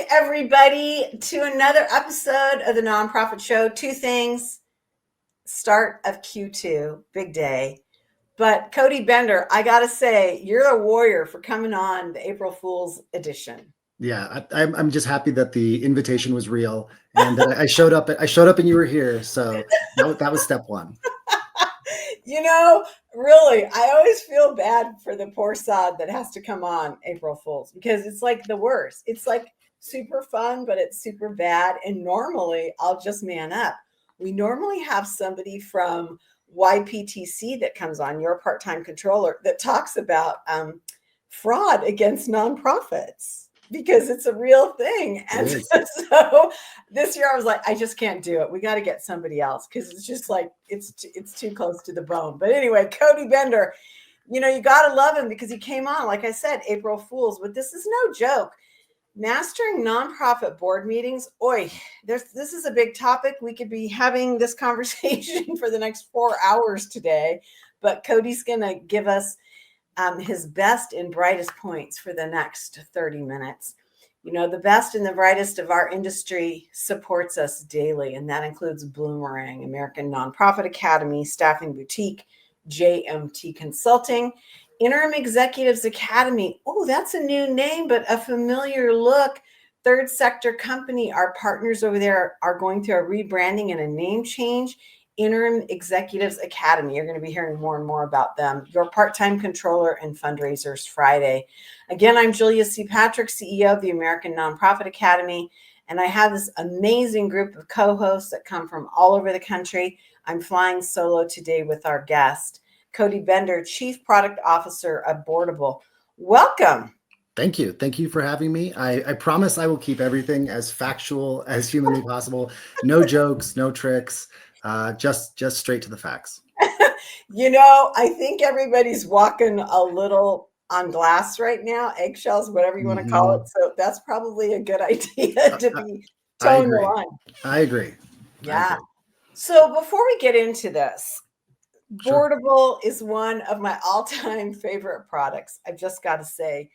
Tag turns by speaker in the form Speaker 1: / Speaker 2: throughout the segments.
Speaker 1: everybody, to another episode of the Nonprofit Show. Two things. Start of Q2, big day. But Cody Bender, I got to say, you're a warrior for coming on the April Fool's edition.
Speaker 2: Yeah, I'm just happy that the invitation was real and that I showed up. I showed up and you were here. So that was step one.
Speaker 1: Really, I always feel bad for the poor sod that has to come on April Fool's because it's like the worst. It's like super fun, but it's super bad. And normally I'll just man up. We normally have somebody from YPTC that comes on, your part-time controller, that talks about fraud against nonprofits because it's a real thing. And so this year I was like, I just can't do it. We got to get somebody else because it's just like, it's too close to the bone. But anyway, Cody Bender, you got to love him because he came on, like I said, April Fool's, but this is no joke. Mastering nonprofit board meetings. This is a big topic. We could be having this conversation for the next 4 hours today, but Cody's going to give us his best and brightest points for the next 30 minutes. The best and the brightest of our industry supports us daily, and that includes Bloomerang, American Nonprofit Academy, Staffing Boutique, JMT Consulting, Interim Executives Academy. Oh, that's a new name, but a familiar look. Third Sector Company, our partners over there are going through a rebranding and a name change. Interim Executives Academy. You're going to be hearing more and more about them. Your Part-Time Controller and Fundraisers Friday. Again, I'm Julia C. Patrick, CEO of the American Nonprofit Academy, and I have this amazing group of co-hosts that come from all over the country. I'm flying solo today with our guest, Cody Bender, Chief Product Officer of Boardable. Welcome.
Speaker 2: Thank you. Thank you for having me. I promise I will keep everything as factual as humanly possible. No jokes, no tricks. Just straight to the facts.
Speaker 1: I think everybody's walking a little on glass right now, eggshells, whatever you want to call it. So that's probably a good idea to be towing the line.
Speaker 2: I agree.
Speaker 1: Yeah. So before we get into this, Boardable is one of my all-time favorite products. I've just got to say,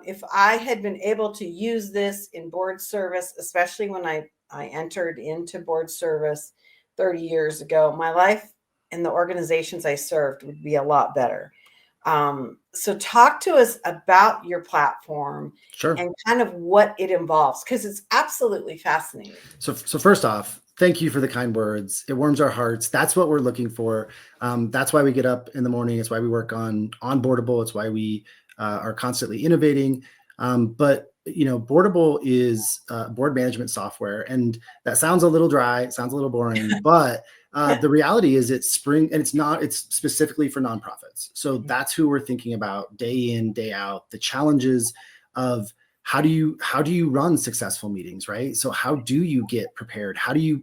Speaker 1: if I had been able to use this in board service, especially when I entered into board service 30 years ago, my life and the organizations I served would be a lot better. So talk to us about your platform and kind of what it involves, because it's absolutely fascinating.
Speaker 2: So first off, thank you for the kind words. It warms our hearts. That's what we're looking for. That's why we get up in the morning. It's why we work on Boardable. It's why we are constantly innovating. But Boardable is board management software, and that sounds a little dry. It sounds a little boring, but the reality is it's specifically for nonprofits. So that's who we're thinking about day in, day out, the challenges of how do you run successful meetings, right? So how do you get prepared? How do you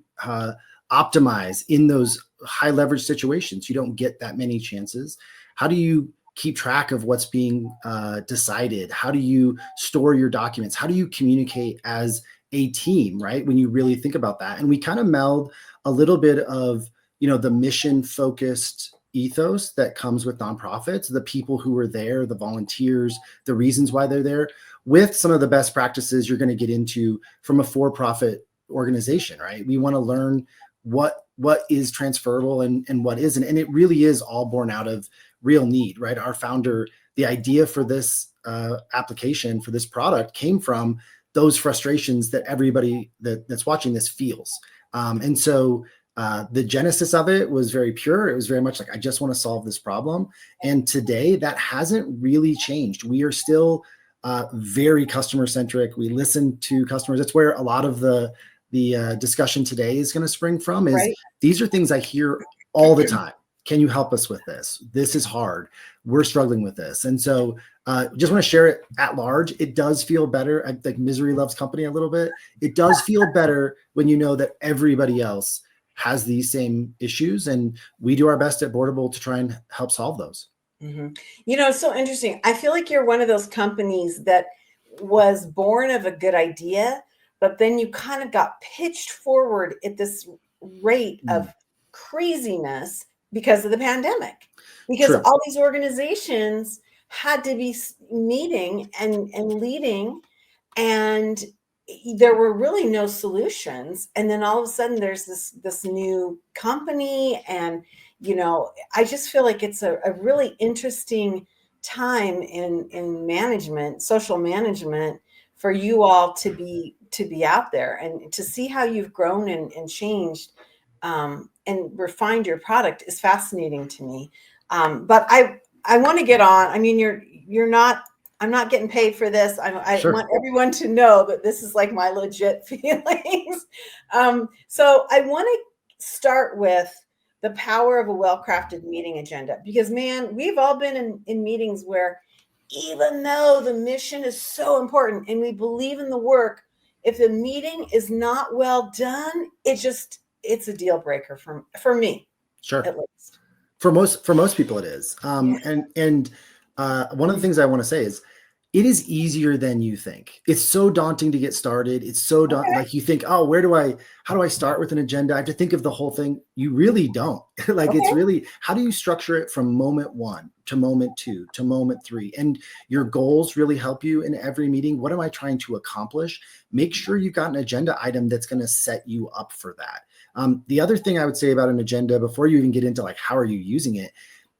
Speaker 2: optimize in those high leverage situations? You don't get that many chances. How do you keep track of what's being decided? How do you store your documents? How do you communicate as a team, right? When you really think about that. And we kind of meld a little bit of, the mission focused ethos that comes with nonprofits, the people who are there, the volunteers, the reasons why they're there, with some of the best practices you're going to get into from a for-profit organization, right? We want to learn what is transferable and what isn't. And it really is all born out of real need, right? Our founder, the idea for this application, for this product, came from those frustrations that everybody that's watching this feels. And so the genesis of it was very pure. It was very much like, I just want to solve this problem. And today that hasn't really changed. We are still very customer centric. We listen to customers. That's where a lot of the discussion today is going to spring from, is these are things I hear all the time. Can you help us with this? This is hard. We're struggling with this. And so just want to share it at large. It does feel better. I think misery loves company a little bit. It does feel better when you know that everybody else has these same issues, and we do our best at Boardable to try and help solve those.
Speaker 1: Mm-hmm. It's so interesting. I feel like you're one of those companies that was born of a good idea, but then you kind of got pitched forward at this rate of craziness because of the pandemic, because all these organizations had to be meeting and leading, and there were really no solutions, and then all of a sudden there's this new company, and I just feel like it's a really interesting time in management, social management, for you all to be out there and to see how you've grown and changed, and refined your product is fascinating to me. But I want to get on. I mean, you're not. I'm not getting paid for this. I
Speaker 2: Sure.
Speaker 1: want everyone to know that this is like my legit feelings. So I want to start with the power of a well-crafted meeting agenda, because man, we've all been in meetings where, even though the mission is so important and we believe in the work, if the meeting is not well done, it's a deal breaker for me,
Speaker 2: Sure.
Speaker 1: at least.
Speaker 2: For most people it is. And one of the things I want to say is, it is easier than you think. It's so daunting to get started. It's so
Speaker 1: Okay.
Speaker 2: like, you think, oh, how do I start with an agenda? I have to think of the whole thing. You really don't. Like, it's
Speaker 1: Okay.
Speaker 2: really, how do you structure it from moment 1 to moment 2 to moment 3? And your goals really help you in every meeting. What am I trying to accomplish? Make sure you've got an agenda item that's going to set you up for that. The other thing I would say about an agenda, before you even get into like, how are you using it,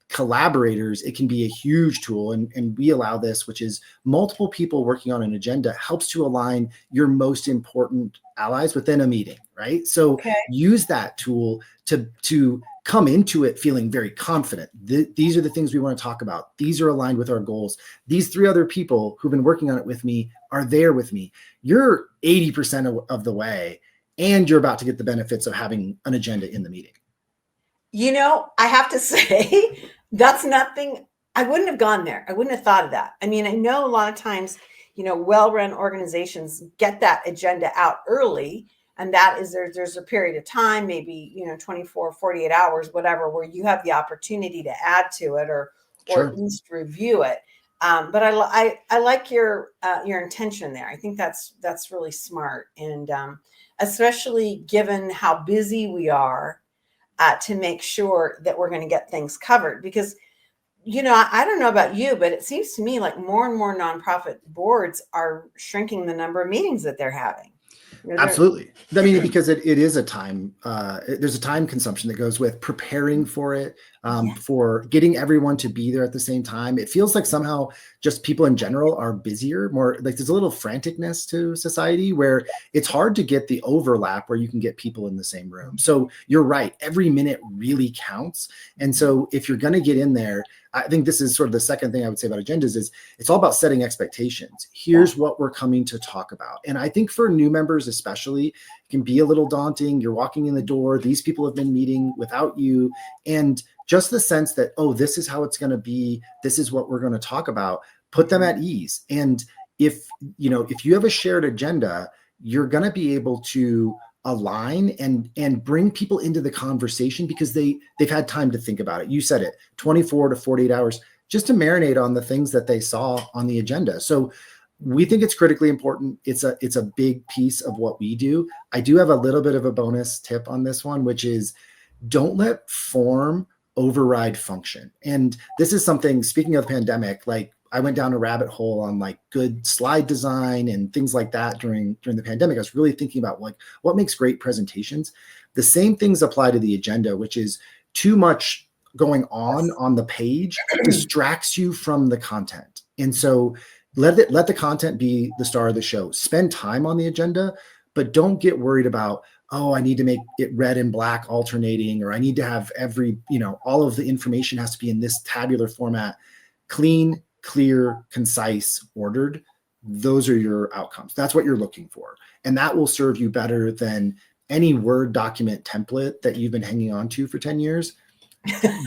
Speaker 2: collaborators, it can be a huge tool. And we allow this, which is multiple people working on an agenda helps to align your most important allies within a meeting, right? So
Speaker 1: Okay.
Speaker 2: use that tool to come into it feeling very confident. These are the things we want to talk about. These are aligned with our goals. These 3 other people who've been working on it with me are there with me. You're 80% of the way, and you're about to get the benefits of having an agenda in the meeting.
Speaker 1: I have to say, that's nothing. I wouldn't have gone there. I wouldn't have thought of that. I mean, I know a lot of times, well-run organizations get that agenda out early, and that is there's a period of time, maybe, 24, 48 hours, whatever, where you have the opportunity to add to it, or at
Speaker 2: Sure.
Speaker 1: least review it. But I like your intention there. I think that's really smart, and especially given how busy we are, to make sure that we're going to get things covered. Because, I don't know about you, but it seems to me like more and more nonprofit boards are shrinking the number of meetings that they're having. They're
Speaker 2: Absolutely. I mean, because it is a time, there's a time consumption that goes with preparing for it,
Speaker 1: yeah.
Speaker 2: for getting everyone to be there at the same time. It feels like somehow just people in general are busier, more like there's a little franticness to society where it's hard to get the overlap where you can get people in the same room. So you're right. Every minute really counts. And so if you're going to get in there, I think this is sort of the second thing I would say about agendas is it's all about setting expectations. Here's what we're coming to talk about. And I think for new members, especially, it can be a little daunting. You're walking in the door. These people have been meeting without you. And just the sense that, oh, this is how it's going to be. This is what we're going to talk about. Put them at ease. And if you have a shared agenda, you're going to be able to align and bring people into the conversation because they've had time to think about it. You said it, 24 to 48 hours just to marinate on the things that they saw on the agenda. So we think it's critically important. It's a big piece of what we do. I do have a little bit of a bonus tip on this one, which is don't let form override function. And this is something, speaking of the pandemic, like I went down a rabbit hole on like good slide design and things like that during the pandemic. I was really thinking about like what makes great presentations. The same things apply to the agenda, which is too much going on the page distracts you from the content. And so let the content be the star of the show. Spend time on the agenda, but don't get worried about, oh, I need to make it red and black alternating, or I need to have all of the information has to be in this tabular format. Clean, clear, concise, ordered. Those are your outcomes. That's what you're looking for. And that will serve you better than any Word document template that you've been hanging on to for 10 years.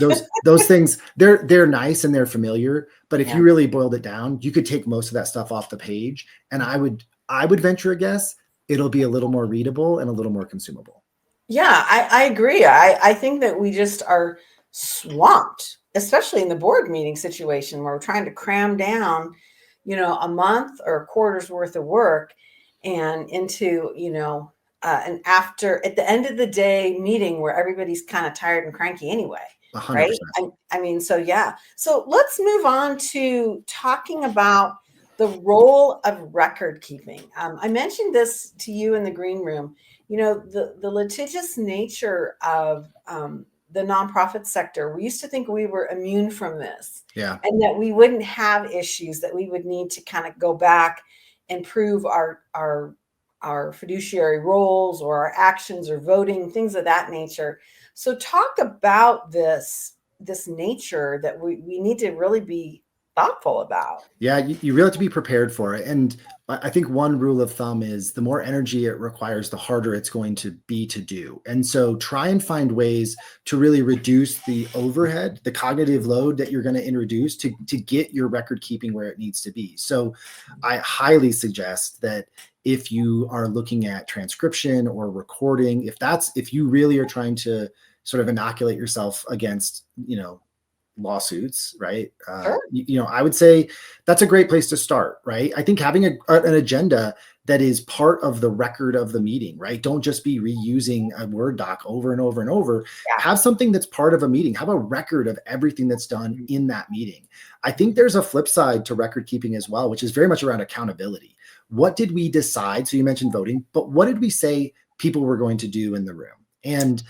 Speaker 2: Those things, they're nice and they're familiar, but if
Speaker 1: Yeah.
Speaker 2: you really boiled it down, you could take most of that stuff off the page. And I would venture a guess it'll be a little more readable and a little more consumable.
Speaker 1: Yeah, I agree. I think that we just are swamped, especially in the board meeting situation where we're trying to cram down, a month or a quarter's worth of work and into, an after at the end of the day meeting where everybody's kind of tired and cranky anyway. Right.
Speaker 2: 100%.
Speaker 1: I mean, so yeah. So let's move on to talking about the role of record keeping. I mentioned this to you in the green room. You know, the litigious nature of the nonprofit sector. We used to think we were immune from this,
Speaker 2: Yeah.
Speaker 1: and that we wouldn't have issues, that we would need to kind of go back and prove our fiduciary roles or our actions or voting, things of that nature. So talk about this nature that we need to really be thoughtful about.
Speaker 2: Yeah, you really have to be prepared for it. And I think one rule of thumb is the more energy it requires, the harder it's going to be to do. And so try and find ways to really reduce the overhead, the cognitive load that you're going to introduce to get your record keeping where it needs to be. So I highly suggest that if you are looking at transcription or recording, if you really are trying to sort of inoculate yourself against, lawsuits, right?
Speaker 1: Sure.
Speaker 2: I would say that's a great place to start, right? I think having an agenda that is part of the record of the meeting, right? Don't just be reusing a Word doc over and over and over.
Speaker 1: Yeah.
Speaker 2: Have something that's part of a meeting. Have a record of everything that's done in that meeting. I think there's a flip side to record keeping as well, which is very much around accountability. What did we decide? So you mentioned voting, but what did we say people were going to do in the room? And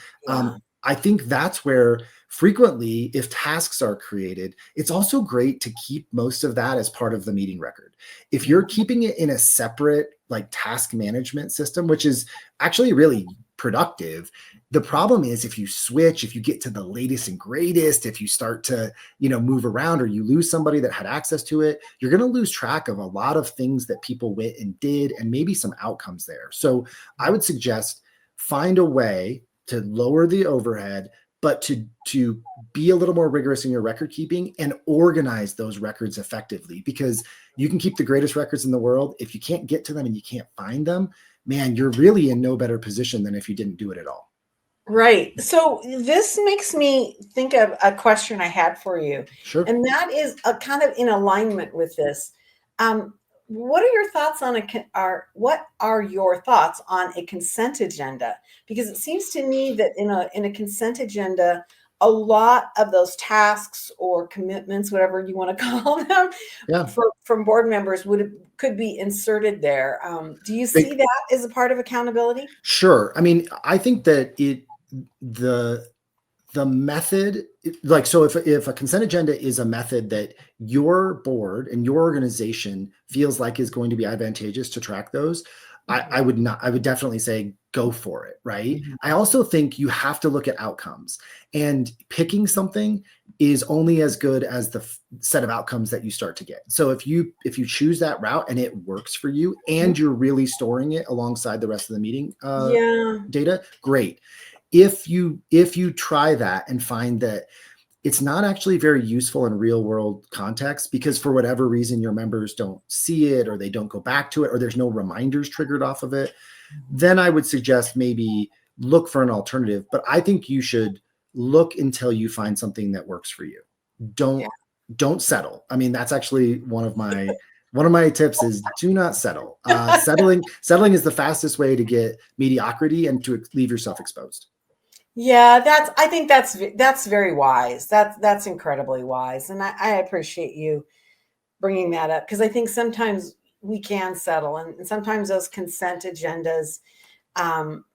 Speaker 2: I think that's where frequently, if tasks are created, it's also great to keep most of that as part of the meeting record. If you're keeping it in a separate like task management system, which is actually really productive, the problem is if you get to the latest and greatest, if you start to, move around or you lose somebody that had access to it, you're going to lose track of a lot of things that people went and did and maybe some outcomes there. So I would suggest find a way to lower the overhead, but to be a little more rigorous in your record keeping and organize those records effectively, because you can keep the greatest records in the world. If you can't get to them and you can't find them, man, you're really in no better position than if you didn't do it at all.
Speaker 1: Right. So this makes me think of a question I had for you.
Speaker 2: Sure.
Speaker 1: And that is a kind of in alignment with this. What are your thoughts on what are your thoughts on a consent agenda? Because it seems to me that in a consent agenda, a lot of those tasks or commitments, whatever you want to call them,
Speaker 2: Yeah.
Speaker 1: from board members could be inserted there. Do you see that as a part of accountability?
Speaker 2: Sure. I mean, I think that the method, like, so if a consent agenda is a method that your board and your organization feels like is going to be advantageous to track those, I would definitely say go for it, right?
Speaker 1: Mhm.
Speaker 2: I also think you have to look at outcomes, and picking something is only as good as the set of outcomes that you start to get. So if you choose that route and it works for you and you're really storing it alongside the rest of the meeting
Speaker 1: Yeah.
Speaker 2: data, great. If you try that and find that it's not actually very useful in real world context, because for whatever reason your members don't see it or they don't go back to it or there's no reminders triggered off of it, then I would suggest maybe look for an alternative. But I think you should look until you find something that works for you.
Speaker 1: Yeah.
Speaker 2: Don't settle. I mean, that's actually one of my tips is do not settle. Settling is the fastest way to get mediocrity and to leave yourself exposed.
Speaker 1: Yeah, I think that's very wise. That's incredibly wise. And I appreciate you bringing that up, because I think sometimes we can settle, and sometimes those consent agendas, um,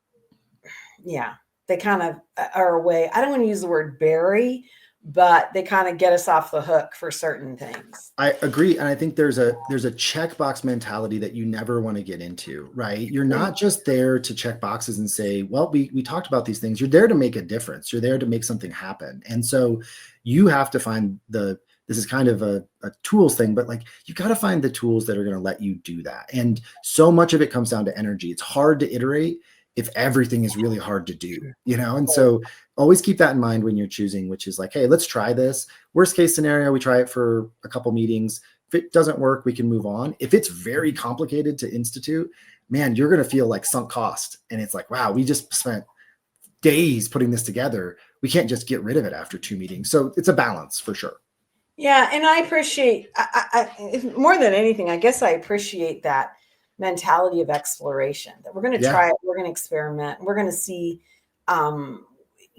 Speaker 1: yeah, they kind of are a way. I don't want to use the word bury, but they kind of get us off the hook for certain things.
Speaker 2: I agree. And I think there's a checkbox mentality that you never want to get into, right? You're not just there to check boxes and say, well, we talked about these things. You're there to make a difference. You're there to make something happen. And so you have to find this is kind of a tools thing, but like you got to find the tools that are going to let you do that. And so much of it comes down to energy. It's hard to iterate if everything is really hard to do, and so always keep that in mind when you're choosing, which is like, hey, let's try this. Worst case scenario, we try it for a couple meetings. If it doesn't work, we can move on. If it's very complicated to institute, man, you're going to feel like sunk cost. And it's like, wow, we just spent days putting this together. We can't just get rid of it after 2 meetings. So it's a balance for sure.
Speaker 1: Yeah, and I appreciate, more than anything, I guess I appreciate that mentality of exploration, that we're going to try it, we're going to experiment, we're going to see,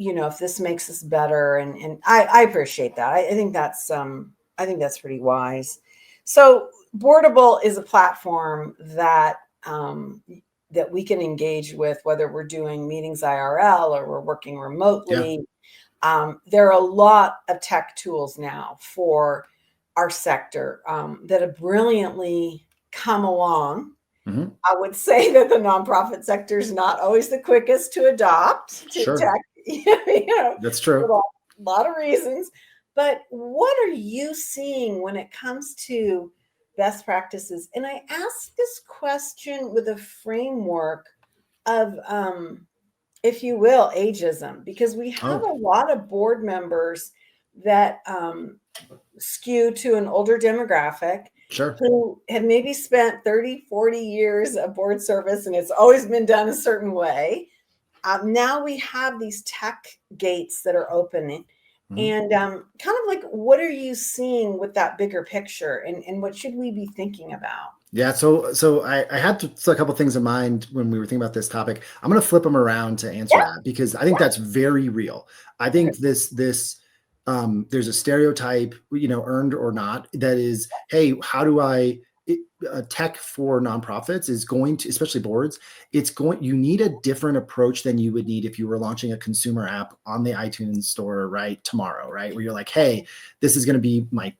Speaker 1: if this makes us better. And I appreciate that. I think that's pretty wise. So Boardable is a platform that that we can engage with, whether we're doing meetings IRL or we're working remotely. There are a lot of tech tools now for our sector that have brilliantly come along.
Speaker 2: Mm-hmm.
Speaker 1: I would say that the nonprofit sector is not always the quickest to adopt to
Speaker 2: Sure.
Speaker 1: tech,
Speaker 2: That's
Speaker 1: for
Speaker 2: true.
Speaker 1: a lot of reasons. But what are you seeing when it comes to best practices? And I ask this question with a framework of, if you will, ageism, because we have
Speaker 2: Oh,
Speaker 1: a lot of board members that skew to an older demographic
Speaker 2: sure.
Speaker 1: who have maybe spent 30, 40 years of board service and it's always been done a certain way. Now we have these tech gates that are opening.
Speaker 2: Mm-hmm.
Speaker 1: And kind of like, what are you seeing with that bigger picture, and what should we be thinking about?
Speaker 2: Yeah, so I had a couple things in mind when we were thinking about this topic. I'm going to flip them around to answer
Speaker 1: Yeah.
Speaker 2: that because I think that's very real. I think this there's a stereotype, earned or not, that is, hey, how do tech for nonprofits is going to, especially boards, you need a different approach than you would need if you were launching a consumer app on the iTunes store, right, tomorrow, right? Where you're like, hey, this is going to be my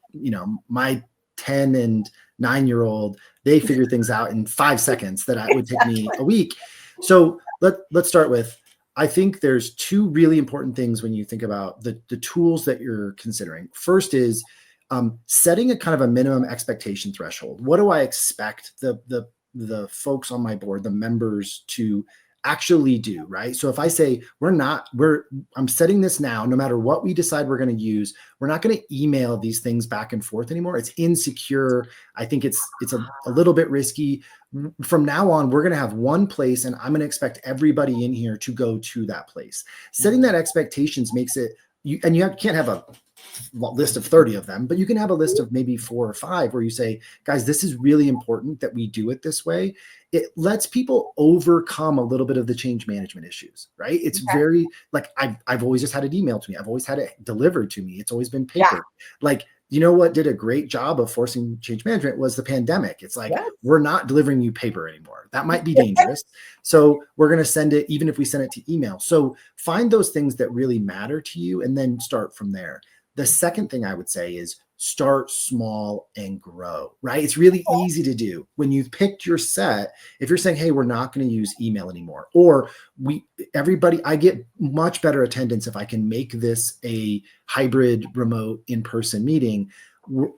Speaker 2: 10 and 9-year-old, they figure things out in 5 seconds that would take me a week. So let's start with, I think there's two really important things when you think about the tools that you're considering. First is setting a kind of a minimum expectation threshold. What do I expect the folks on my board, the members, to actually do, right? So if I say I'm setting this now, no matter what we decide we're going to use, we're not going to email these things back and forth anymore. It's insecure. I think it's a little bit risky. From now on, we're going to have one place, and I'm going to expect everybody in here to go to that place. Setting that expectations makes it, you can't have a list of 30 of them, but you can have a list of maybe 4 or 5 where you say, guys, this is really important that we do it this way. It lets people overcome a little bit of the change management issues, right? It's very, like, I've always just had it emailed to me. I've always had it delivered to me. It's always been paper. Like, what did a great job of forcing change management was the pandemic. It's like, we're not delivering you paper anymore. That might be dangerous. So we're going to send it, even if we send it to email. So find those things that really matter to you and then start from there. The second thing I would say is start small and grow, right? It's really easy to do when you've picked your set. If you're saying, hey, we're not going to use email anymore, or I get much better attendance if I can make this a hybrid remote in-person meeting.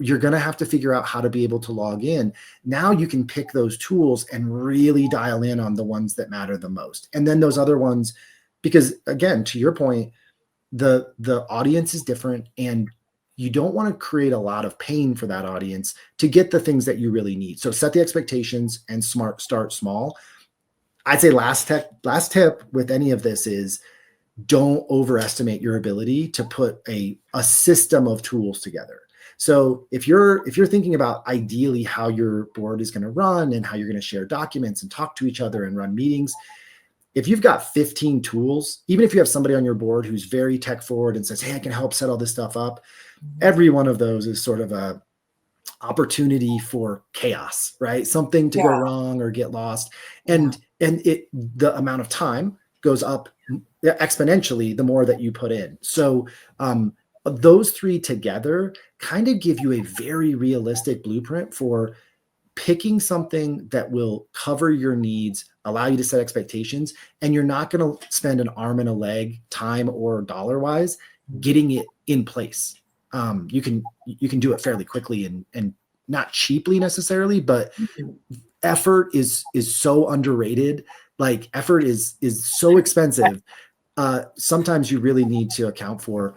Speaker 2: You're going to have to figure out how to be able to log in. Now you can pick those tools and really dial in on the ones that matter the most. And then those other ones, because again, to your point, the audience is different, and you don't want to create a lot of pain for that audience to get the things that you really need. So set the expectations and start small. I'd say last tip with any of this is don't overestimate your ability to put a system of tools together. So if you're thinking about ideally how your board is going to run and how you're going to share documents and talk to each other and run meetings, if you've got 15 tools, even if you have somebody on your board who's very tech forward and says, hey, I can help set all this stuff up, every one of those is sort of a opportunity for chaos, right? Something to go wrong or get lost. And the amount of time goes up exponentially the more that you put in. So those 3 together kind of give you a very realistic blueprint for picking something that will cover your needs, allow you to set expectations, and you're not going to spend an arm and a leg, time or dollar wise, getting it in place. You can do it fairly quickly and not cheaply necessarily, but effort is so underrated. Like, effort is so expensive. Sometimes you really need to account for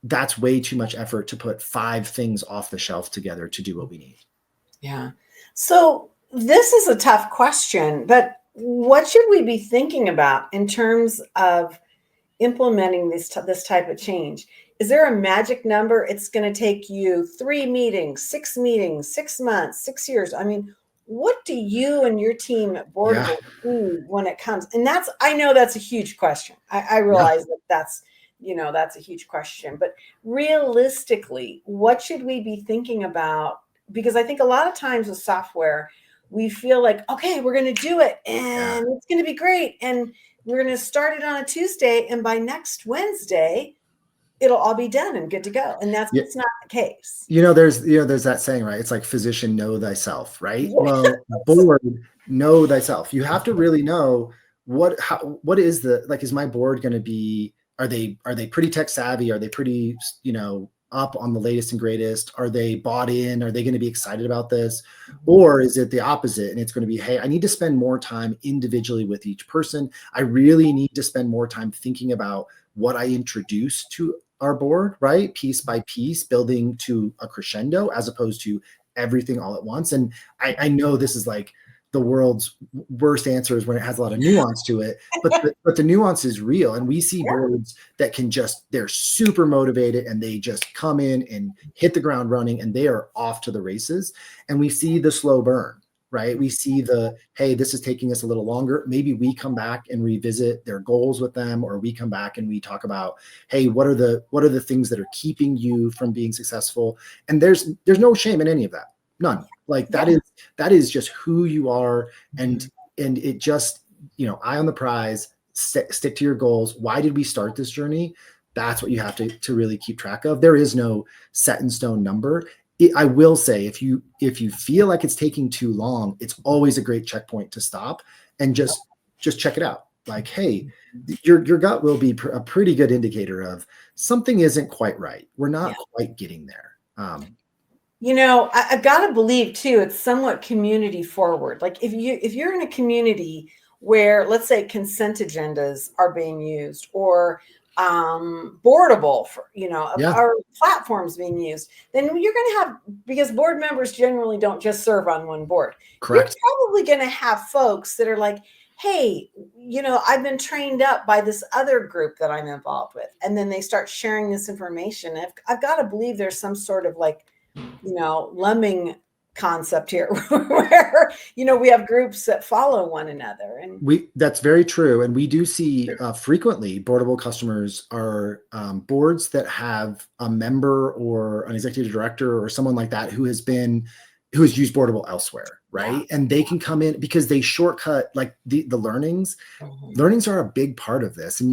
Speaker 2: that's way too much effort to put 5 things off the shelf together to do what we need.
Speaker 1: Yeah. So this is a tough question, but what should we be thinking about in terms of implementing this type of change? Is there a magic number? It's going to take you 3 meetings, 6 months, 6 years. I mean, what do you and your team at Boardable do when it comes? And I know that's a huge question. I realize that's a huge question, but realistically, what should we be thinking about because I think a lot of times with software, we feel like, okay, we're going to do it and it's going to be great. And we're going to start it on a Tuesday. And by next Wednesday, it'll all be done and good to go. And that's not the case.
Speaker 2: There's that saying, right? It's like physician, know thyself, right? Well, board, know thyself. You have to really know what is is my board going to be, are they pretty tech savvy? Are they pretty, up on the latest and greatest? Are they bought in? Are they going to be excited about this? Or is it the opposite? And it's going to be, hey, I need to spend more time individually with each person. I really need to spend more time thinking about what I introduce to our board, right? Piece by piece, building to a crescendo as opposed to everything all at once. And I know this is like the world's worst answers when it has a lot of nuance to it, but the nuance is real. And we see boards that they're super motivated and they just come in and hit the ground running and they are off to the races. And we see the slow burn, right? We see hey, this is taking us a little longer. Maybe we come back and revisit their goals with them, or we come back and we talk about, hey, what are the things that are keeping you from being successful? And there's no shame in any of that. None. Like that is just who you are. And it just, eye on the prize, stick to your goals. Why did we start this journey? That's what you have to really keep track of. There is no set in stone number. I will say, if you feel like it's taking too long, it's always a great checkpoint to stop and just check it out. Like, hey, your gut will be a pretty good indicator of something isn't quite right. We're not quite getting there.
Speaker 1: I've got to believe too, it's somewhat community forward. Like if you're in a community where, let's say, consent agendas are being used, or Boardable for, our platforms being used, then you're going to have, because board members generally don't just serve on one board.
Speaker 2: Correct. You're
Speaker 1: probably going to have folks that are like, hey, I've been trained up by this other group that I'm involved with. And then they start sharing this information. I've got to believe there's some sort of like, lemming concept here where, we have groups that follow one another. And
Speaker 2: that's very true. And we do see frequently Boardable customers are boards that have a member or an executive director or someone like that who has used Boardable elsewhere, right? Yeah. And they can come in because they shortcut like the learnings. Mm-hmm. Learnings are a big part of this. And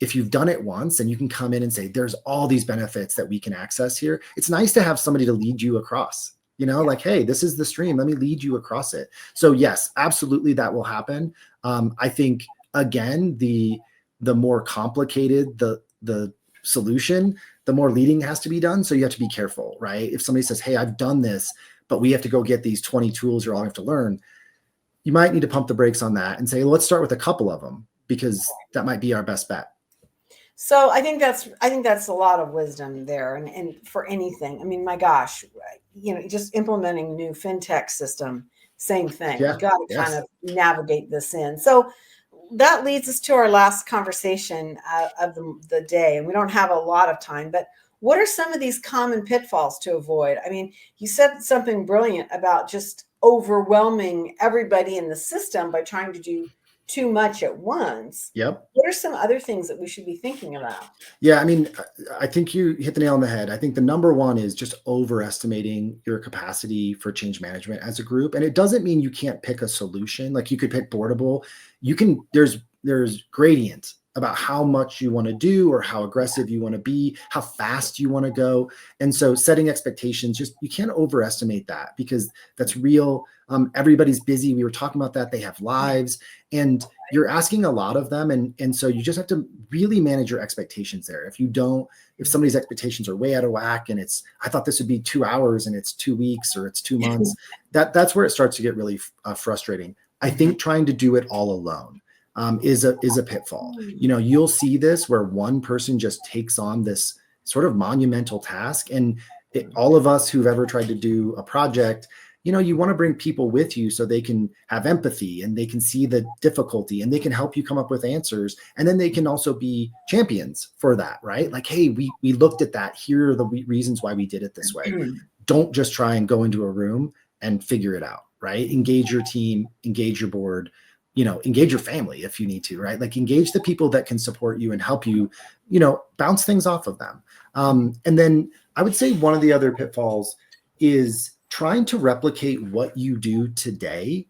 Speaker 2: if you've done it once and you can come in and say, there's all these benefits that we can access here. It's nice to have somebody to lead you across, like, hey, this is the stream. Let me lead you across it. So yes, absolutely. That will happen. I think again, the more complicated the solution, the more leading has to be done. So you have to be careful, right? If somebody says, hey, I've done this, but we have to go get these 20 tools you're all have to learn, you might need to pump the brakes on that and say, let's start with a couple of them, because that might be our best bet.
Speaker 1: So I think that's a lot of wisdom there. And for anything, I mean, my gosh, just implementing a new fintech system, same thing. You got to kind of navigate this in. So that leads us to our last conversation of the day. And we don't have a lot of time, but what are some of these common pitfalls to avoid? I mean, you said something brilliant about just overwhelming everybody in the system by trying to do too much at once.
Speaker 2: Yep.
Speaker 1: What are some other things that we should be thinking about?
Speaker 2: Yeah, I mean, I think you hit the nail on the head. I think the number one is just overestimating your capacity for change management as a group. And it doesn't mean you can't pick a solution. Like you could pick Boardable. There's gradient about how much you want to do or how aggressive you want to be, how fast you want to go. And so setting expectations, you can't overestimate that, because that's real. Everybody's busy. We were talking about that. They have lives and you're asking a lot of them. And so you just have to really manage your expectations there. If somebody's expectations are way out of whack and I thought this would be 2 hours and it's 2 weeks or it's 2 months, that's where it starts to get really frustrating. I think trying to do it all alone is a pitfall. You'll see this where one person just takes on this sort of monumental task. And all of us who've ever tried to do a project, you want to bring people with you so they can have empathy and they can see the difficulty and they can help you come up with answers. And then they can also be champions for that, right? Like, hey, we looked at that. Here are the reasons why we did it this way. Don't just try and go into a room and figure it out, right? Engage your team, engage your board. engage your family if you need to, right? Like engage the people that can support you and help you, bounce things off of them. And then I would say one of the other pitfalls is trying to replicate what you do today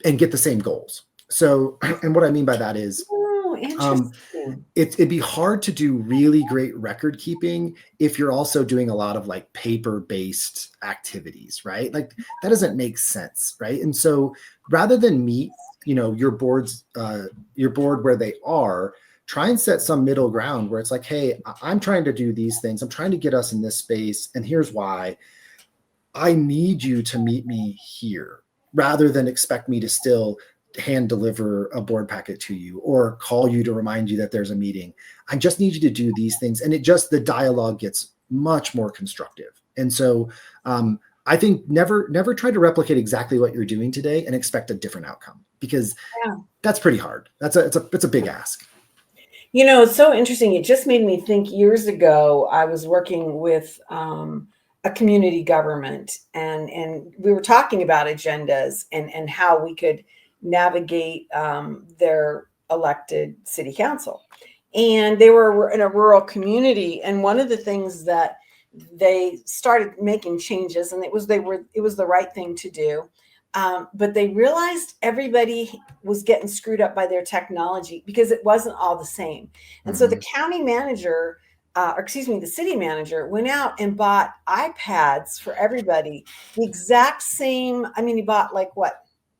Speaker 2: and get the same goals. So, and what I mean by that is,
Speaker 1: interesting.
Speaker 2: It'd be hard to do really great record keeping if you're also doing a lot of like paper-based activities, right? Like that doesn't make sense, right? And so rather than meet, your board where they are, try and set some middle ground where it's like, hey, I'm trying to do these things. I'm trying to get us in this space. And here's why. I need you to meet me here rather than expect me to still hand deliver a board packet to you or call you to remind you that there's a meeting. I just need you to do these things. And the dialogue gets much more constructive. And so I think never try to replicate exactly what you're doing today and expect a different outcome, because that's pretty hard. It's a big ask.
Speaker 1: It's so interesting. It just made me think years ago, I was working with a community government and we were talking about agendas and how we could navigate their elected city council. And they were in a rural community. And one of the things that they started making changes, and it was the right thing to do. But they realized everybody was getting screwed up by their technology because it wasn't all the same. And so the county manager, the city manager went out and bought iPads for everybody. The exact same, he bought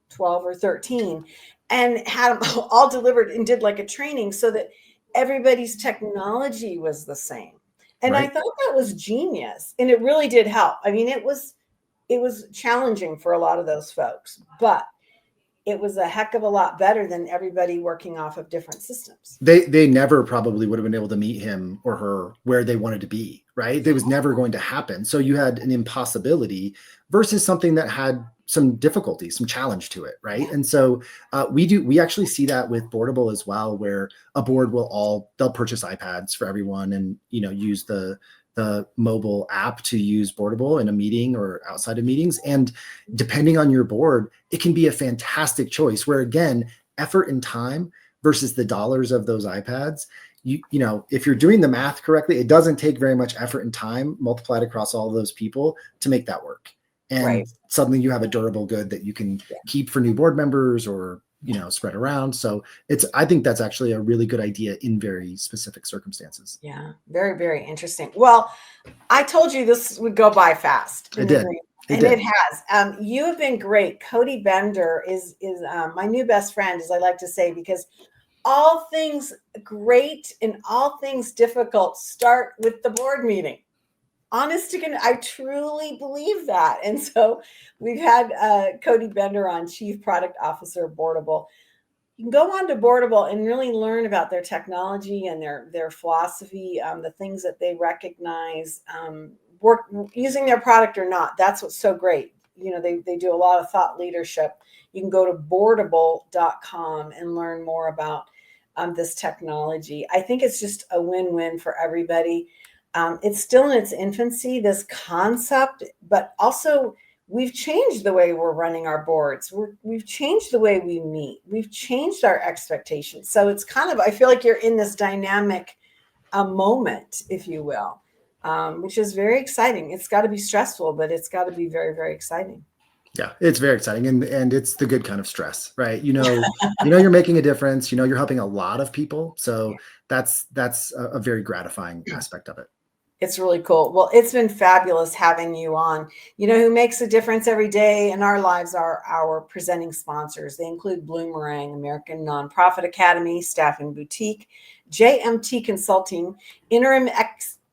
Speaker 1: 12 or 13 and had them all delivered and did like a training so that everybody's technology was the same. And right. I thought that was genius. And it really did help. It was challenging for a lot of those folks, but it was a heck of a lot better than everybody working off of different systems.
Speaker 2: They never probably would have been able to meet him or her where they wanted to be, right? It was never going to happen. So you had an impossibility versus something that had some difficulty, some challenge to it, right? Yeah. And so we actually see that with Boardable as well, where a board they'll purchase iPads for everyone and use the mobile app to use Boardable in a meeting or outside of meetings. And depending on your board, it can be a fantastic choice where, again, effort and time versus the dollars of those iPads. If you're doing the math correctly, it doesn't take very much effort and time multiplied across all of those people to make that work. And right. Suddenly you have a durable good that you can keep for new board members or spread around. So I think that's actually a really good idea in very specific circumstances.
Speaker 1: Yeah. Very, very interesting. Well, I told you this would go by fast.
Speaker 2: It did.
Speaker 1: It has. You have been great. Cody Bender is my new best friend, as I like to say, because all things great and all things difficult start with the board meeting. Honest to goodness, I truly believe that. And so we've had Cody Bender on, Chief Product Officer of Boardable. You can go on to Boardable and really learn about their technology and their philosophy, the things that they recognize, work using their product or not. That's what's so great. They do a lot of thought leadership. You can go to boardable.com and learn more about this technology. I think it's just a win-win for everybody. It's still in its infancy, this concept, but also we've changed the way we're running our boards. We've changed the way we meet. We've changed our expectations. So it's I feel like you're in this dynamic moment, if you will, which is very exciting. It's got to be stressful, but it's got to be very, very exciting.
Speaker 2: Yeah, it's very exciting. And it's the good kind of stress, right? You're making a difference, you're helping a lot of people. So that's a very gratifying aspect of it.
Speaker 1: It's really cool. Well, it's been fabulous having you on. Who makes a difference every day in our lives are our presenting sponsors. They include Bloomerang, American Nonprofit Academy, Staffing Boutique, JMT Consulting, Interim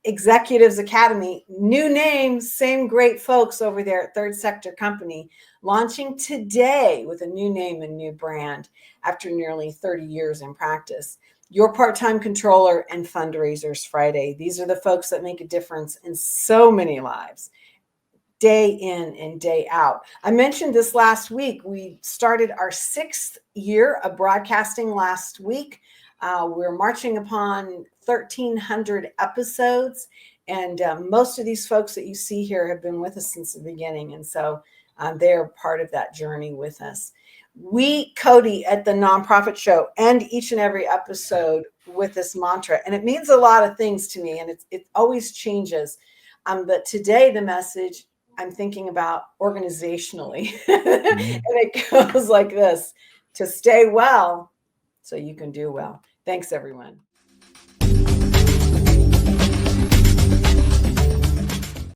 Speaker 1: Executives Academy, new name, same great folks over there at Third Sector Company, launching today with a new name and new brand after nearly 30 years in practice. Your Part-Time Controller and Fundraisers Friday. These are the folks that make a difference in so many lives, day in and day out. I mentioned this last week. We started our 6th year of broadcasting last week. We're marching upon 1,300 episodes. And most of these folks that you see here have been with us since the beginning. And so they're part of that journey with us. We, Cody, at the Nonprofit Show, end each and every episode with this mantra. And it means a lot of things to me, and it always changes. But today, the message I'm thinking about organizationally, and it goes like this: to stay well so you can do well. Thanks, everyone.